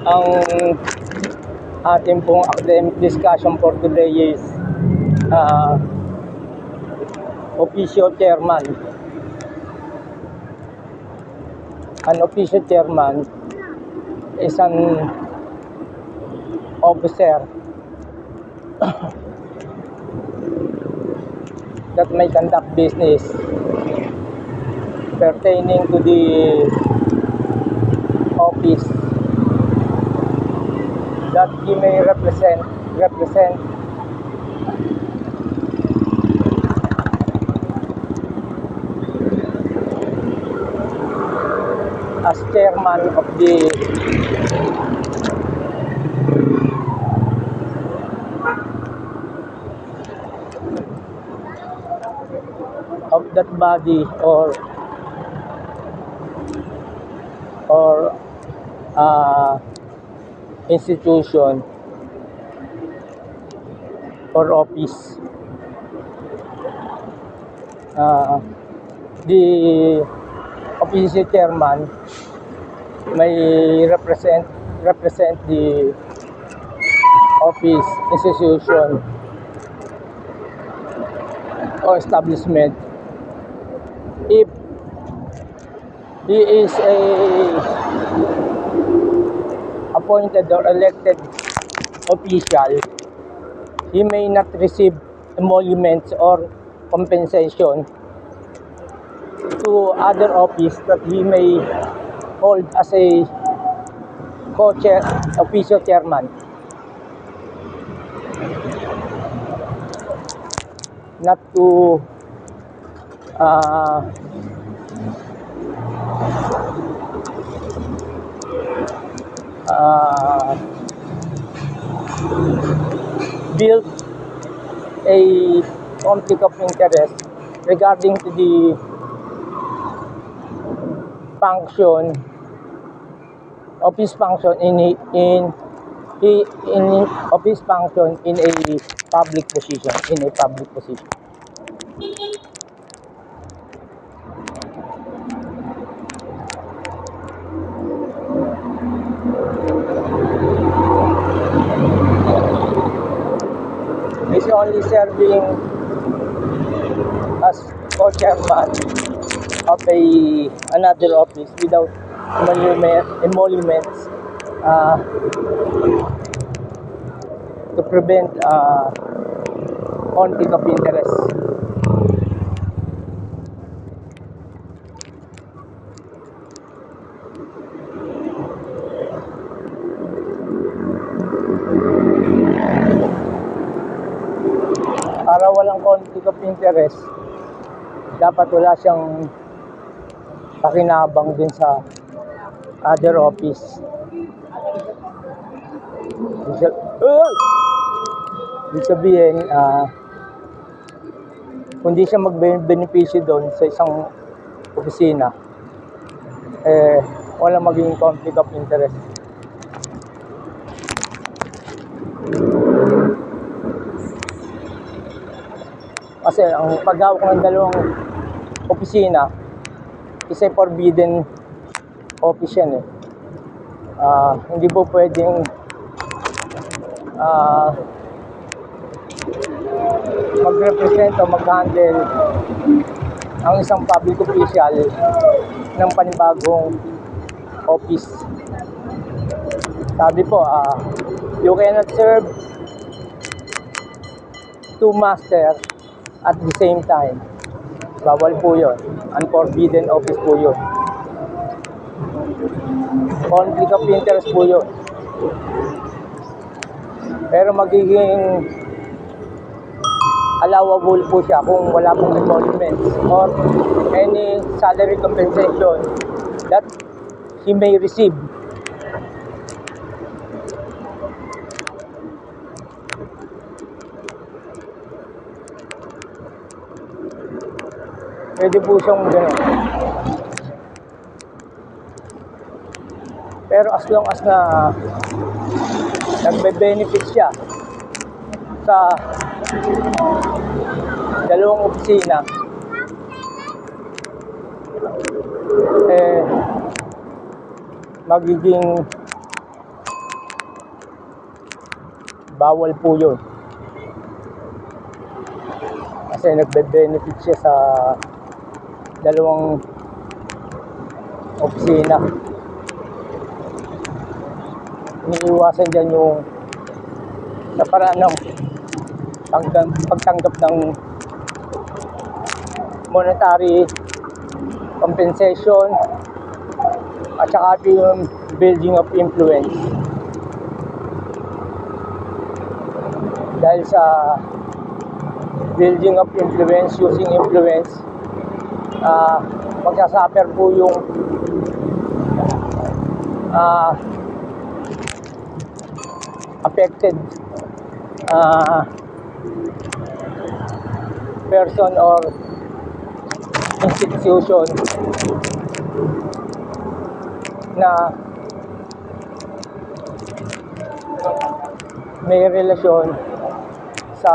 Ang ating pong academic discussion for today is officio chairman. An officio chairman is an officer that may conduct business pertaining to the office that he may represent as chairman of that body or institution or office. The office chairman may represent the office, institution or establishment if he is a appointed or elected official. He may not receive emoluments or compensation to other office that he may hold as a co-chair, officio chairman. Not to build a conflict of interest regarding to the function, office function in office function in a public position, He's only serving as co-chairman of another office without emoluments to prevent conflict of interest. Para walang conflict of interest, dapat wala siyang pakinabang din sa other office. Ibig sabihin, kung di siya magbenepisyo doon sa isang opisina, wala magiging conflict of interest. Kasi ang paghawak ng dalawang opisina, isa forbidden office yan eh. Hindi po pwedeng mag-represent o mag-handle ang isang public official ng panibagong office. Sabi po, you cannot serve two masters at the same time. Bawal po yun. Unforbidden office po yun. Conflict of interest po yun. Pero magiging allowable po siya kung wala pong emoluments or any salary compensation that he may receive. Pwede po siyang gano'n. Pero as long as na nagbe-benefit siya sa dalawang opisina, magiging bawal po yun. Kasi nagbe-benefit siya sa dalawang opisina. Iniiwasan dyan yung sa paraan ng pagtanggap ng monetary compensation at saka yung building of influence. Dahil sa building of influence, using influence, magsasuffer po yung affected person or institution na may relasyon sa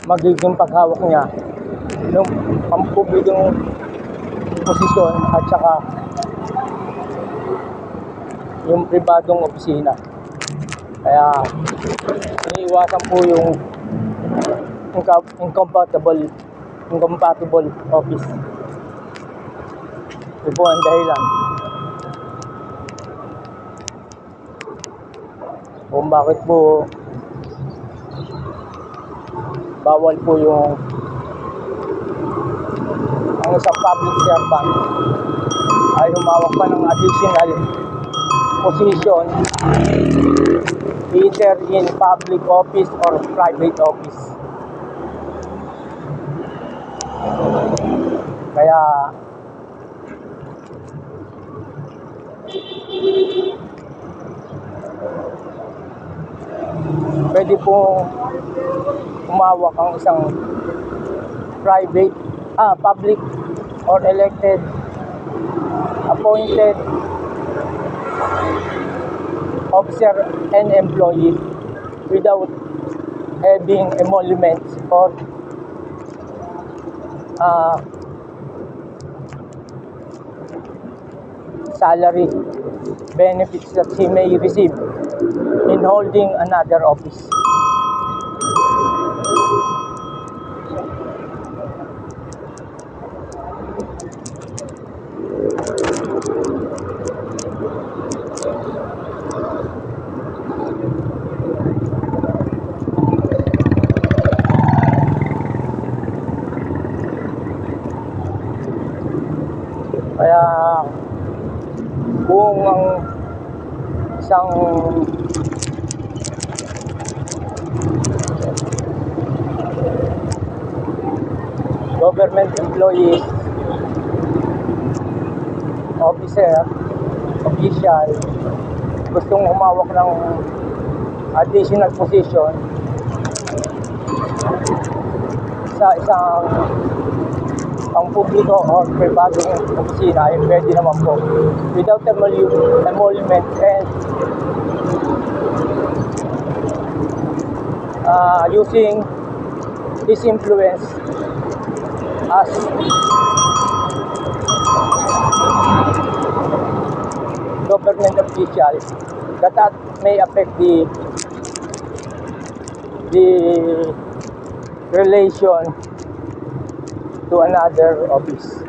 magiging paghawak niya ng pampublikong posisyon at saka yung pribadong opisina. Kaya iniiwasan po yung incompatible office. Ito po ang dahilan kung bakit po bawal po yung ang isang public servant ay humawak pa ng additional position either in public office or private office. Kaya pwede po humawak ang isang public or elected, appointed officer and employee without having emoluments or salary benefits that he may receive in holding another office. Kaya kung ang isang government employees, officer, official, gustong humawak ng additional position sa isang publiko o pribadong opisina, ay pwede naman po without emolument and using his influence as government officials that may affect the relation to another office.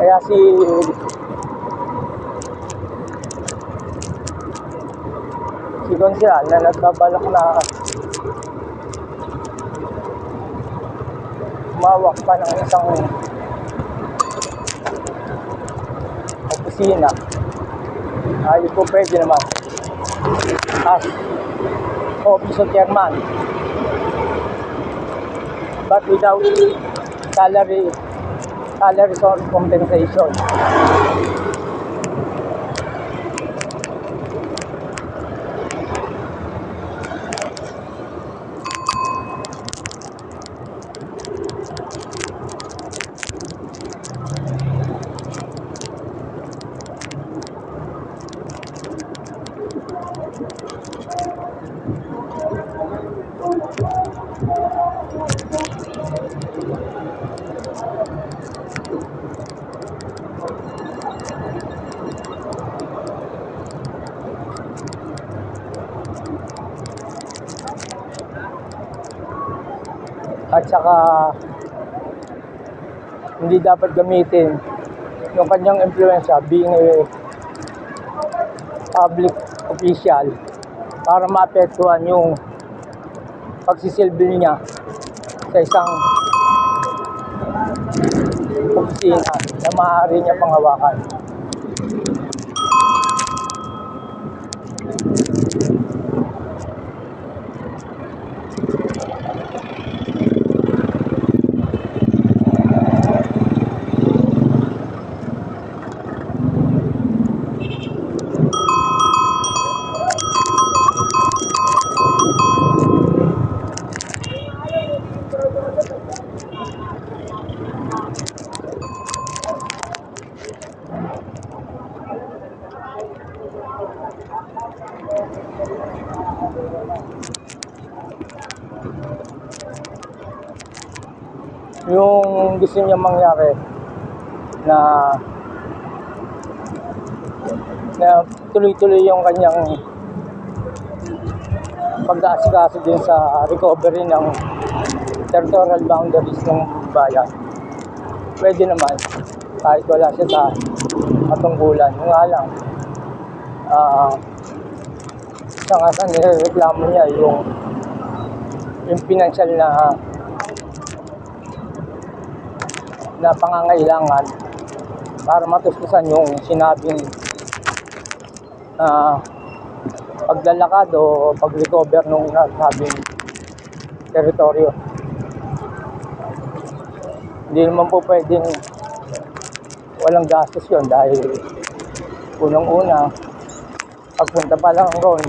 Kaya si Gonzalo na nagbabalak na humawak pa ng isang opisina, ay po pwede naman as office chairman, but without salary or compensation. At saka hindi dapat gamitin yung kanyang influensya being a public official para maapektuhan yung pagsisilbi niya sa isang opisina na maaari niya panghawakan. Yung gusto niya mangyari na tuloy-tuloy yung kanyang pag-aasikaso din sa recovery ng territorial boundaries ng bayan. Pwede naman kahit wala siya sa katungkulan. Yung nga lang, sa nga sa nireklamo niya yung financial na pangangailangan para matustusan yung sinabing paglalakad o pag-recover nung nasabing teritoryo. Hindi naman po pwedeng walang gastos yun dahil unang-una pagpunta pa lang ron